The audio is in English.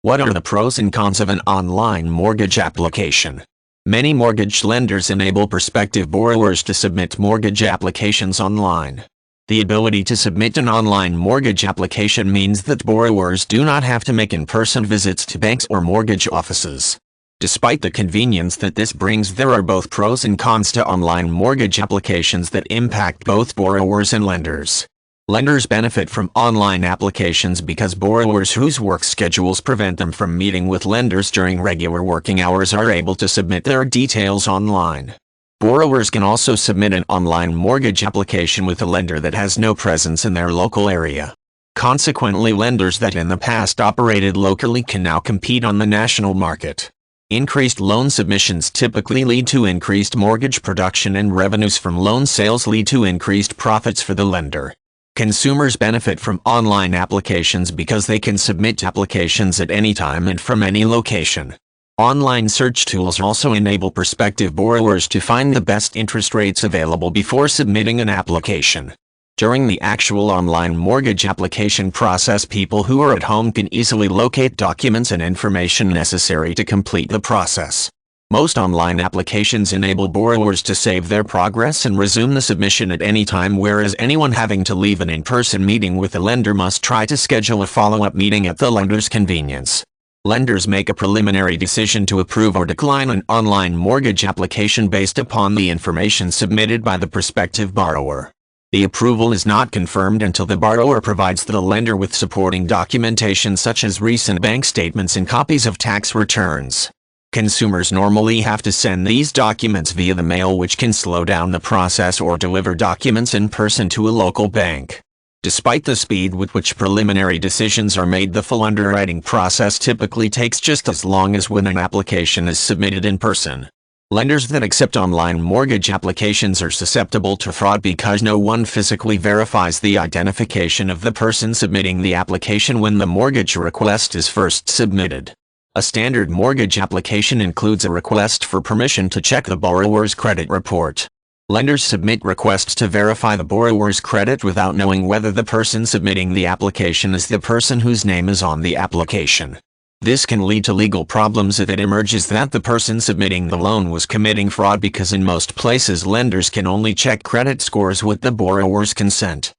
What are the pros and cons of an online mortgage application? Many mortgage lenders enable prospective borrowers to submit mortgage applications online. The ability to submit an online mortgage application means that borrowers do not have to make in-person visits to banks or mortgage offices. Despite the convenience that this brings, there are both pros and cons to online mortgage applications that impact both borrowers and lenders. Lenders benefit from online applications because borrowers whose work schedules prevent them from meeting with lenders during regular working hours are able to submit their details online. Borrowers can also submit an online mortgage application with a lender that has no presence in their local area. Consequently, lenders that in the past operated locally can now compete on the national market. Increased loan submissions typically lead to increased mortgage production, and revenues from loan sales lead to increased profits for the lender. Consumers benefit from online applications because they can submit applications at any time and from any location. Online search tools also enable prospective borrowers to find the best interest rates available before submitting an application. During the actual online mortgage application process, people who are at home can easily locate documents and information necessary to complete the process. Most online applications enable borrowers to save their progress and resume the submission at any time, whereas anyone having to leave an in-person meeting with a lender must try to schedule a follow-up meeting at the lender's convenience. Lenders make a preliminary decision to approve or decline an online mortgage application based upon the information submitted by the prospective borrower. The approval is not confirmed until the borrower provides the lender with supporting documentation such as recent bank statements and copies of tax returns. Consumers normally have to send these documents via the mail, which can slow down the process, or deliver documents in person to a local bank. Despite the speed with which preliminary decisions are made, the full underwriting process typically takes just as long as when an application is submitted in person. Lenders that accept online mortgage applications are susceptible to fraud because no one physically verifies the identification of the person submitting the application when the mortgage request is first submitted. A standard mortgage application includes a request for permission to check the borrower's credit report. Lenders submit requests to verify the borrower's credit without knowing whether the person submitting the application is the person whose name is on the application. This can lead to legal problems if it emerges that the person submitting the loan was committing fraud, because in most places lenders can only check credit scores with the borrower's consent.